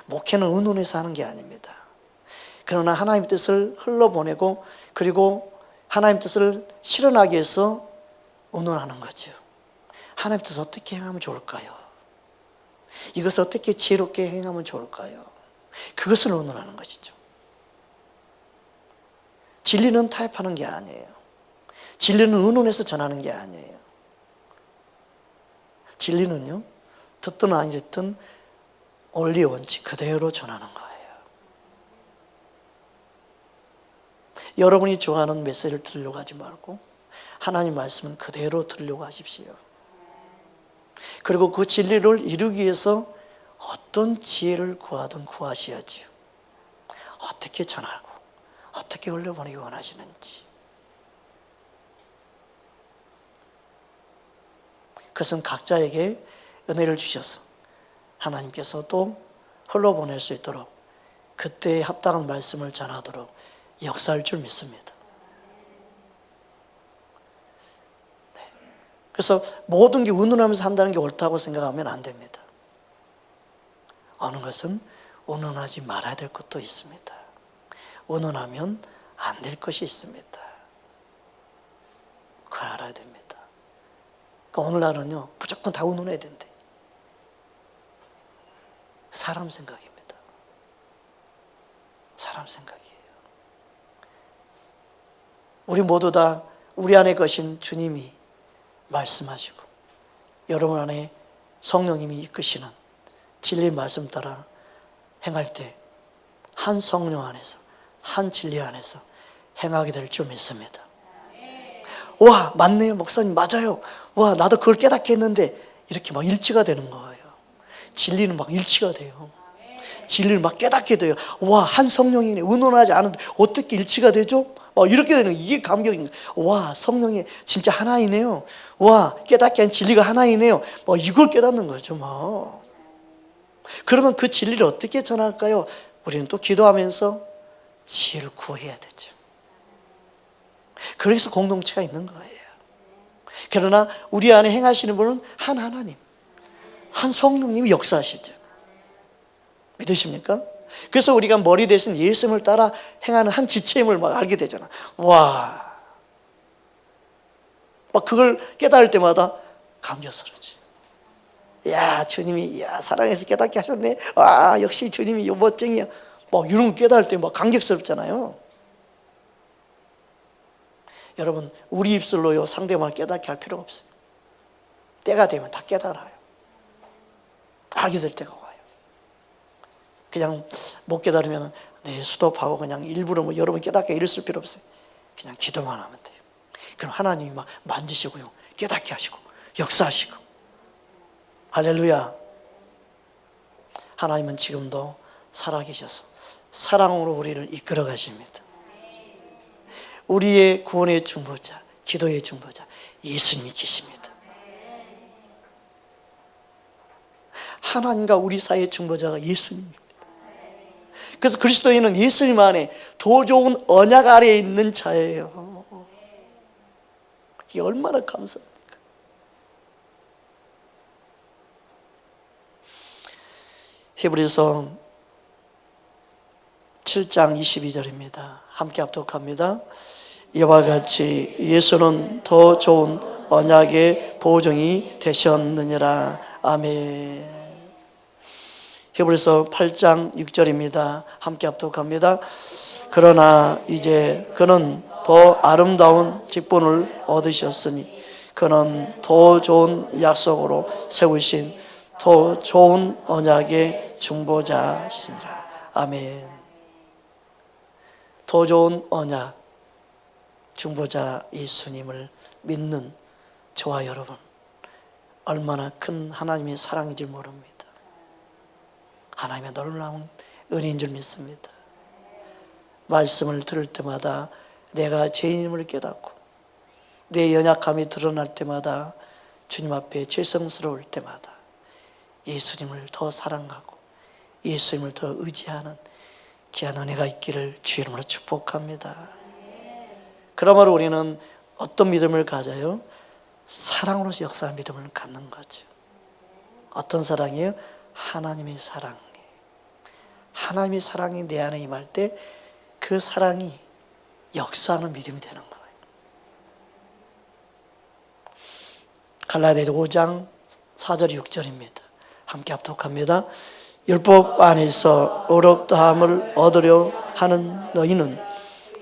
목회는 의논해서 하는 게 아닙니다. 그러나 하나님 뜻을 흘러보내고, 그리고 하나님 뜻을 실현하기 위해서 의논하는 거죠. 하나님 뜻을 어떻게 행하면 좋을까요? 이것을 어떻게 지혜롭게 행하면 좋을까요? 그것을 의논하는 것이죠. 진리는 타협하는 게 아니에요. 진리는 의논해서 전하는 게 아니에요. 진리는요, 듣든 안 듣든 원리 원칙 그대로 전하는 거예요. 여러분이 좋아하는 메시지를 들으려고 하지 말고 하나님 말씀은 그대로 들으려고 하십시오. 그리고 그 진리를 이루기 위해서 어떤 지혜를 구하든 구하셔야지요. 어떻게 전하고 어떻게 흘려보내기 원하시는지. 그것은 각자에게 은혜를 주셔서 하나님께서 또 흘러보낼 수 있도록 그때에 합당한 말씀을 전하도록 역사할 줄 믿습니다. 네. 그래서 모든 게 의논하면서 한다는 게 옳다고 생각하면 안 됩니다. 어느 것은 의논하지 말아야 될 것도 있습니다. 의논하면 안 될 것이 있습니다. 그걸 알아야 됩니다. 그러니까 오늘날은요, 무조건 다 의논해야 된대. 사람 생각입니다. 사람 생각이에요. 우리 모두 다 우리 안에 거신 주님이 말씀하시고 여러분 안에 성령님이 이끄시는 진리 말씀 따라 행할 때 한 성령 안에서 한 진리 안에서 행하게 될 줄 믿습니다. 와, 맞네요, 목사님, 맞아요. 와, 나도 그걸 깨닫게 했는데 이렇게 막 일치가 되는 거예요. 진리는 막 일치가 돼요. 진리를 막 깨닫게 돼요. 와, 한 성령이네. 의논하지 않은데 어떻게 일치가 되죠? 이렇게 되는, 이게 감격인 거예요. 와, 성령이 진짜 하나이네요. 와, 깨닫게 한 진리가 하나이네요. 이걸 깨닫는 거죠. 그러면 그 진리를 어떻게 전할까요? 우리는 또 기도하면서 지혜를 구해야 되죠. 그래서 공동체가 있는 거예요. 그러나 우리 안에 행하시는 분은 한 하나님, 한 성령님이 역사하시죠. 믿으십니까? 그래서 우리가 머리 대신 예수님을 따라 행하는 한 지체임을 막 알게 되잖아. 와, 막 그걸 깨달을 때마다 감격스러워지. 야, 주님이, 야, 사랑해서 깨닫게 하셨네. 와, 역시 주님이 요 멋쟁이야. 막 이런 거 깨달을 때 막 감격스럽잖아요. 여러분, 우리 입술로요 상대방을 깨닫게 할 필요가 없어요. 때가 되면 다 깨달아요. 알게 될 때가 와요. 그냥 못 깨달으면 수도하고 그냥 일부러 여러분 깨닫게 이랬을 필요 없어요. 그냥 기도만 하면 돼요. 그럼 하나님이 막 만지시고요, 깨닫게 하시고 역사하시고. 할렐루야. 하나님은 지금도 살아계셔서 사랑으로 우리를 이끌어 가십니다. 우리의 구원의 중보자, 기도의 중보자 예수님이 계십니다. 하나님과 우리 사이의 중보자가 예수님입니다. 그래서 그리스도인은 예수님 안에 더 좋은 언약 아래에 있는 자예요. 이게 얼마나 감사합니까? 히브리서 7장 22절입니다. 함께 합독합니다. 이와 같이 예수는 더 좋은 언약의 보증이 되셨느니라. 아멘. 히브리서 8장 6절입니다. 함께 합독합니다. 그러나 이제 그는 더 아름다운 직분을 얻으셨으니 그는 더 좋은 약속으로 세우신 더 좋은 언약의 중보자시니라. 아멘. 더 좋은 언약 중보자 예수님을 믿는 저와 여러분, 얼마나 큰 하나님의 사랑인지 모릅니다. 하나님의 놀라운 은혜인 줄 믿습니다. 말씀을 들을 때마다 내가 죄인임을 깨닫고 내 연약함이 드러날 때마다 주님 앞에 죄성스러울 때마다 예수님을 더 사랑하고 예수님을 더 의지하는 귀한 은혜가 있기를 주 이름으로 축복합니다. 그러므로 우리는 어떤 믿음을 가져요? 사랑으로서 역사하는 믿음을 갖는 거죠. 어떤 사랑이에요? 하나님의 사랑. 하나님의 사랑이 내 안에 임할 때 그 사랑이 역사하는 믿음이 되는 거예요. 갈라디아서 5장 4절 6절입니다. 함께 합독합니다. 율법 안에서 의롭다함을 얻으려 하는 너희는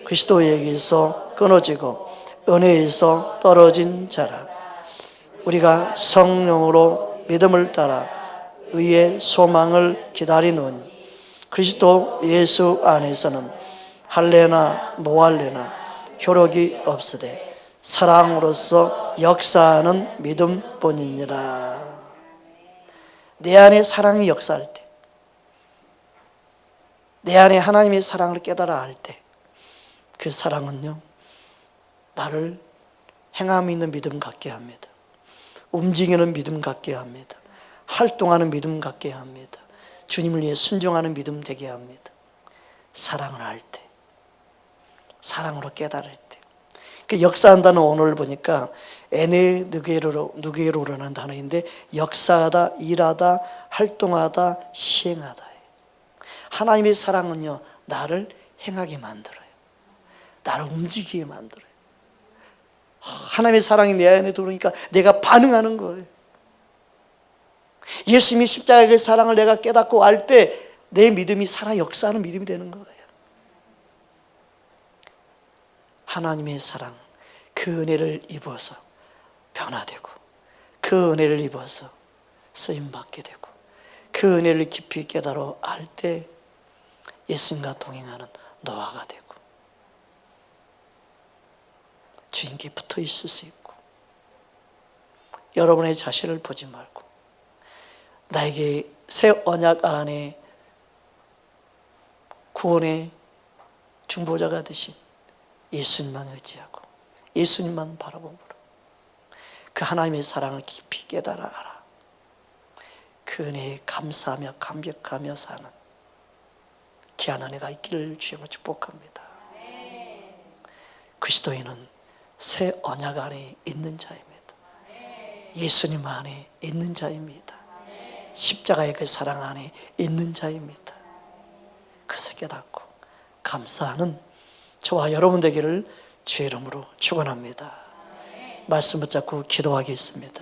그리스도에게서 끊어지고 은혜에서 떨어진 자라. 우리가 성령으로 믿음을 따라 의의 소망을 기다리노니 그리스도 예수 안에서는 할례나 모할례나 효력이 없으되 사랑으로서 역사하는 믿음뿐이니라. 내 안에 사랑이 역사할 때, 내 안에 하나님의 사랑을 깨달아 알 때, 그 사랑은요, 나를 행함 있는 믿음 갖게 합니다. 움직이는 믿음 갖게 합니다. 활동하는 믿음 갖게 합니다. 주님을 위해 순종하는 믿음 되게 합니다. 사랑을 알 때, 사랑으로 깨달을 때. 그 역사한다는 오늘 보니까 에네느게로라는 단어인데 역사하다, 일하다, 활동하다, 시행하다. 하나님의 사랑은요, 나를 행하게 만들어요. 나를 움직이게 만들어요. 하나님의 사랑이 내 안에 들어오니까 내가 반응하는 거예요. 예수님의 십자가의 사랑을 내가 깨닫고 알 때 내 믿음이 살아 역사하는 믿음이 되는 거예요. 하나님의 사랑, 그 은혜를 입어서 변화되고 그 은혜를 입어서 쓰임받게 되고 그 은혜를 깊이 깨달아 알 때 예수님과 동행하는 노아가 되고 주님께 붙어 있을 수 있고 여러분의 자신을 보지 말고 나에게 새 언약 안에 구원의 중보자가 되신 예수님만 의지하고 예수님만 바라봄으로 그 하나님의 사랑을 깊이 깨달아 알아 그 은혜에 감사하며 감격하며 사는 귀한 은혜가 있기를 주님으로 축복합니다. 그리스도인은 새 언약 안에 있는 자입니다. 예수님 안에 있는 자입니다. 십자가의 그 사랑 안에 있는 자입니다. 그것을 깨닫고 감사하는 저와 여러분 되기를 주의 이름으로 축원합니다. 말씀 붙잡고 기도하겠습니다.